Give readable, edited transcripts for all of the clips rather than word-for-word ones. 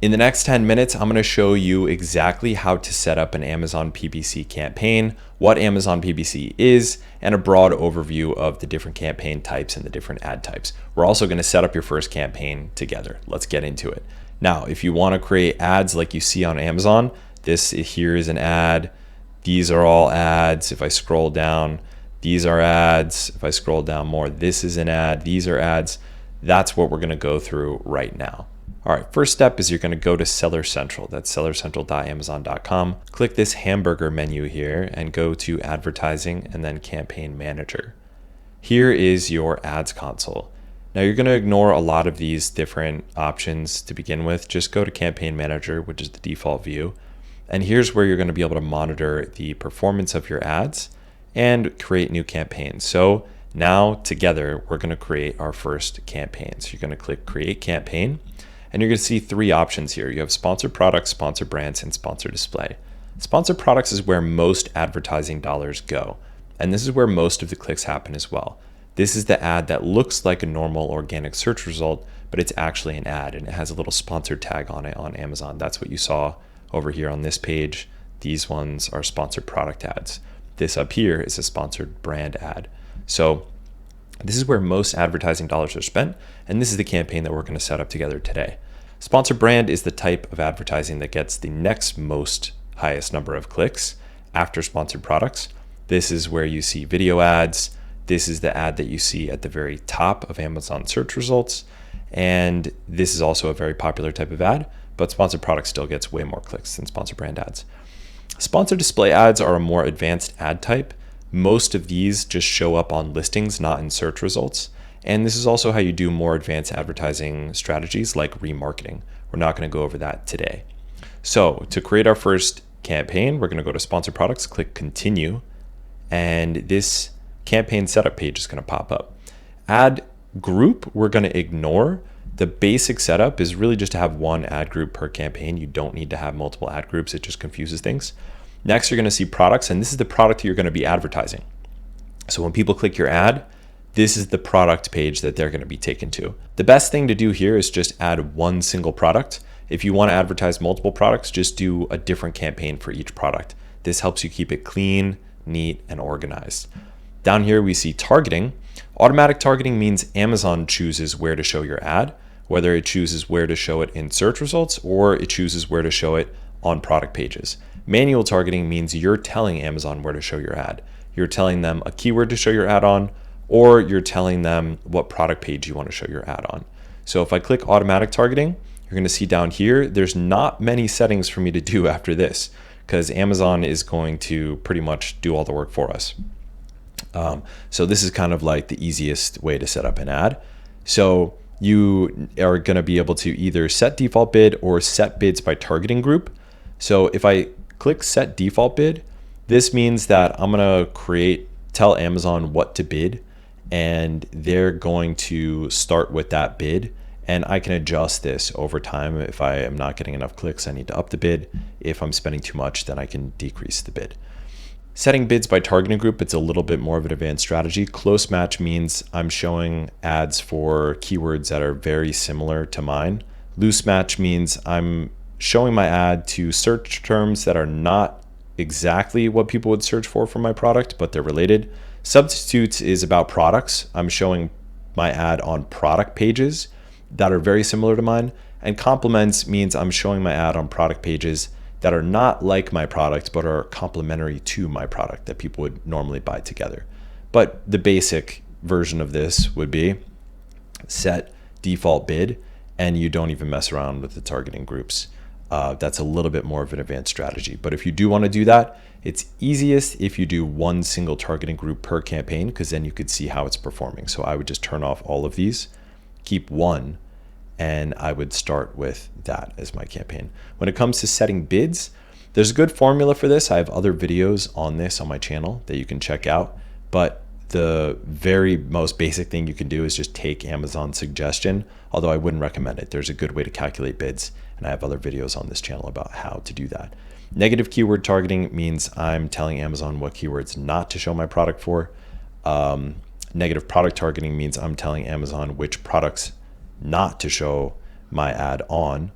In the next 10 minutes, I'm going to show you exactly how to set up an Amazon PPC campaign, what Amazon PPC is, and a broad overview of the different campaign types and the different ad types. We're also going to set up your first campaign together. Let's get into it. Now, if you want to create ads like you see on Amazon, this here is an ad. These are all ads. If I scroll down, these are ads. If I scroll down more, this is an ad. These are ads. That's what we're going to go through right now. All right, first step is you're going to go to Seller Central. That's sellercentral.amazon.com. Click this hamburger menu here and go to Advertising and then Campaign Manager. Here is your ads console. Now you're going to ignore a lot of these different options to begin with. Just go to Campaign Manager, which is the default view. And here's where you're going to be able to monitor the performance of your ads and create new campaigns. So now together, we're going to create our first campaign. So you're going to click Create Campaign. And you're going to see three options here. You have sponsored products, sponsored brands, and sponsored display. Sponsored products is where most advertising dollars go. And this is where most of the clicks happen as well. This is the ad that looks like a normal organic search result, but it's actually an ad and it has a little sponsored tag on it on Amazon. That's what you saw over here on this page. These ones are sponsored product ads. This up here is a sponsored brand ad. So this is where most advertising dollars are spent, and this is the campaign that we're going to set up together today. Sponsored brand is the type of advertising that gets the next most highest number of clicks after sponsored products. This is where you see video ads. This is the ad that you see at the very top of Amazon search results. And this is also a very popular type of ad, but sponsored product still gets way more clicks than sponsored brand ads. Sponsored display ads are a more advanced ad type. Most of these just show up on listings, not in search results. And this is also how you do more advanced advertising strategies like remarketing. We're not going to go over that today. So to create our first campaign, we're going to go to Sponsored Products, click Continue, and this campaign setup page is going to pop up. Ad group, we're going to ignore. The basic setup is really just to have one ad group per campaign. You don't need to have multiple ad groups. It just confuses things. Next, you're going to see products, and this is the product you're going to be advertising. So when people click your ad, this is the product page that they're going to be taken to. The best thing to do here is just add one single product. If you want to advertise multiple products, just do a different campaign for each product. This helps you keep it clean, neat, and organized. Down here, we see targeting. Automatic targeting means Amazon chooses where to show your ad, whether it chooses where to show it in search results or it chooses where to show it on product pages. Manual targeting means you're telling Amazon where to show your ad. You're telling them a keyword to show your ad on, or you're telling them what product page you want to show your ad on. So if I click automatic targeting, you're going to see down here, there's not many settings for me to do after this because Amazon is going to pretty much do all the work for us. So this is kind of like the easiest way to set up an ad. So you are going to be able to either set default bid or set bids by targeting group. So if I click set default bid, this means that I'm going to tell Amazon what to bid, and they're going to start with that bid. And I can adjust this over time. If I am not getting enough clicks, I need to up the bid. If I'm spending too much, then I can decrease the bid. Setting bids by targeting group, it's a little bit more of an advanced strategy. Close match means I'm showing ads for keywords that are very similar to mine. Loose match means I'm showing my ad to search terms that are not exactly what people would search for my product, but they're related. Substitutes is about products. I'm showing my ad on product pages that are very similar to mine. And complements means I'm showing my ad on product pages that are not like my product, but are complementary to my product that people would normally buy together. But the basic version of this would be set default bid, and you don't even mess around with the targeting groups. That's a little bit more of an advanced strategy. But if you do want to do that, it's easiest if you do one single targeting group per campaign, because then you could see how it's performing. So I would just turn off all of these, keep one, and I would start with that as my campaign. When it comes to setting bids, there's a good formula for this. I have other videos on this on my channel that you can check out, but the very most basic thing you can do is just take Amazon's suggestion, although I wouldn't recommend it. There's a good way to calculate bids, and I have other videos on this channel about how to do that. Negative keyword targeting means I'm telling Amazon what keywords not to show my product for. Negative product targeting means I'm telling Amazon which products not to show my ad on.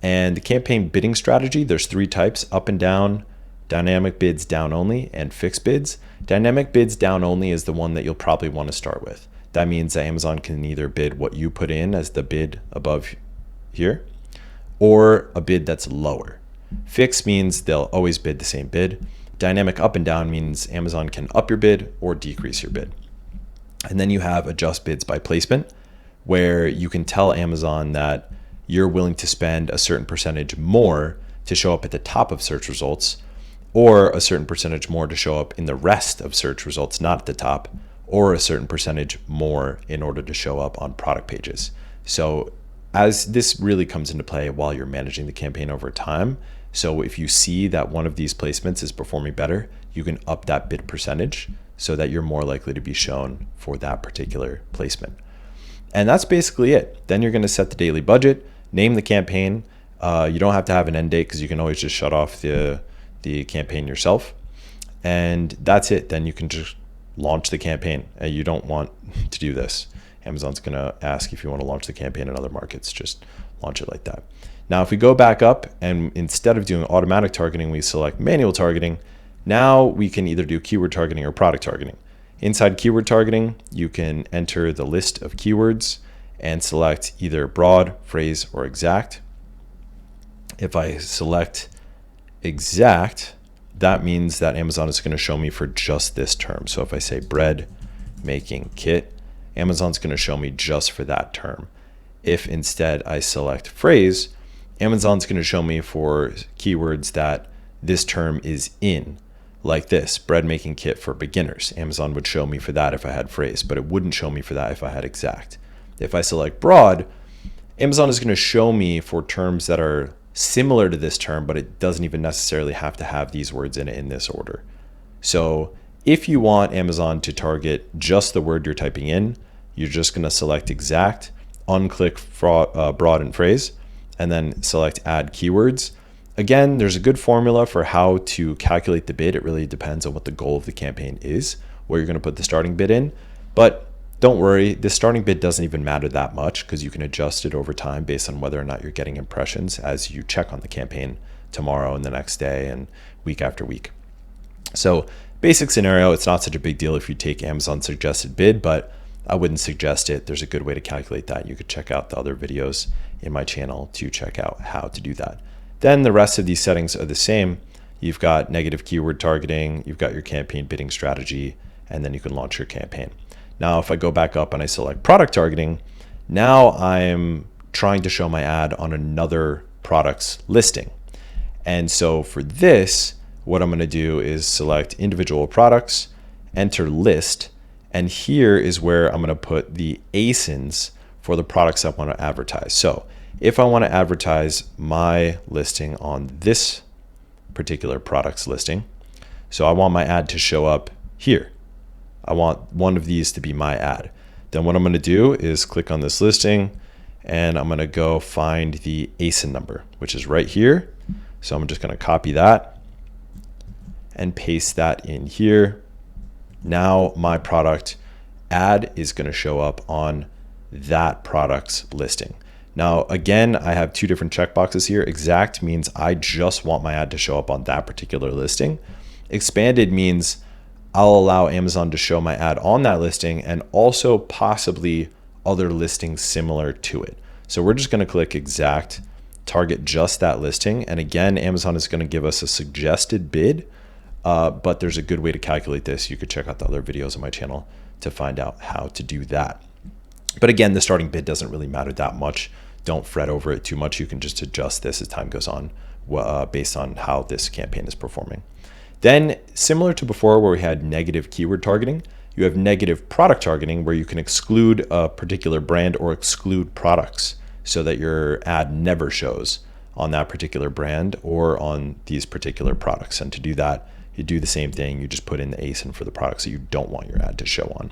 And the campaign bidding strategy, there's 3 types: up and down, dynamic bids down only, and fixed bids. Dynamic bids down only is the one that you'll probably want to start with. That means that Amazon can either bid what you put in as the bid above here, or a bid that's lower. Fixed means they'll always bid the same bid. Dynamic up and down means Amazon can up your bid or decrease your bid. And then you have adjust bids by placement, where you can tell Amazon that you're willing to spend a certain percentage more to show up at the top of search results, or a certain percentage more to show up in the rest of search results, not at the top, or a certain percentage more in order to show up on product pages. So as this really comes into play while you're managing the campaign over time. So if you see that one of these placements is performing better, you can up that bid percentage so that you're more likely to be shown for that particular placement. And that's basically it. Then you're going to set the daily budget, name the campaign. You don't have to have an end date because you can always just shut off the campaign yourself. And that's it. Then you can just launch the campaign. You don't want to do this. Amazon's going to ask if you want to launch the campaign in other markets. Just launch it like that. Now, if we go back up and instead of doing automatic targeting, we select manual targeting, now we can either do keyword targeting or product targeting. Inside keyword targeting, you can enter the list of keywords and select either broad, phrase, or exact. If I select exact, that means that Amazon is going to show me for just this term. So if I say bread making kit, Amazon's going to show me just for that term. If instead I select phrase, Amazon's going to show me for keywords that this term is in, like this, bread making kit for beginners. Amazon would show me for that if I had phrase, but it wouldn't show me for that if I had exact. If I select broad, Amazon is going to show me for terms that are similar to this term, but it doesn't even necessarily have to have these words in it in this order. So if you want Amazon to target just the word you're typing in, you're just going to select exact, unclick broad and phrase, and then select add keywords. Again, there's a good formula for how to calculate the bid. It really depends on what the goal of the campaign is, where you're going to put the starting bid in. But don't worry, the starting bid doesn't even matter that much because you can adjust it over time based on whether or not you're getting impressions as you check on the campaign tomorrow and the next day and week after week. So basic scenario, it's not such a big deal if you take Amazon's suggested bid, but I wouldn't suggest it. There's a good way to calculate that. You could check out the other videos in my channel to check out how to do that. Then the rest of these settings are the same. You've got negative keyword targeting, you've got your campaign bidding strategy, and then you can launch your campaign. Now, if I go back up and I select product targeting, now I'm trying to show my ad on another product's listing. And so for this, what I'm going to do is select individual products, enter list, and here is where I'm going to put the ASINs for the products I want to advertise. So if I want to advertise my listing on this particular product's listing, so I want my ad to show up here. I want one of these to be my ad. Then what I'm going to do is click on this listing and I'm going to go find the ASIN number, which is right here. So I'm just going to copy that and paste that in here. Now my product ad is going to show up on that product's listing. Now, again, I have two different checkboxes here. Exact means I just want my ad to show up on that particular listing. Expanded means I'll allow Amazon to show my ad on that listing and also possibly other listings similar to it. So we're just going to click exact, target just that listing. And again, Amazon is going to give us a suggested bid, but there's a good way to calculate this. You could check out the other videos on my channel to find out how to do that. But again, the starting bid doesn't really matter that much. Don't fret over it too much. You can just adjust this as time goes on based on how this campaign is performing. Then, similar to before where we had negative keyword targeting, you have negative product targeting where you can exclude a particular brand or exclude products so that your ad never shows on that particular brand or on these particular products. And to do that, you do the same thing. You just put in the ASIN for the products that you don't want your ad to show on.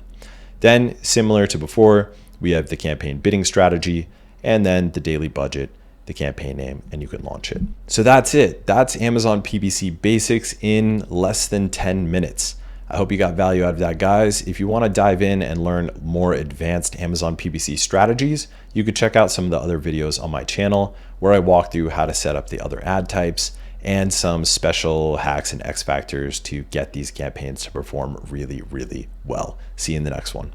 Then, similar to before, we have the campaign bidding strategy and then the daily budget, the campaign name, and you can launch it. So that's it. That's Amazon PPC basics in less than 10 minutes. I hope you got value out of that, guys. If you want to dive in and learn more advanced Amazon PPC strategies, you could check out some of the other videos on my channel where I walk through how to set up the other ad types and some special hacks and X factors to get these campaigns to perform really, really well. See you in the next one.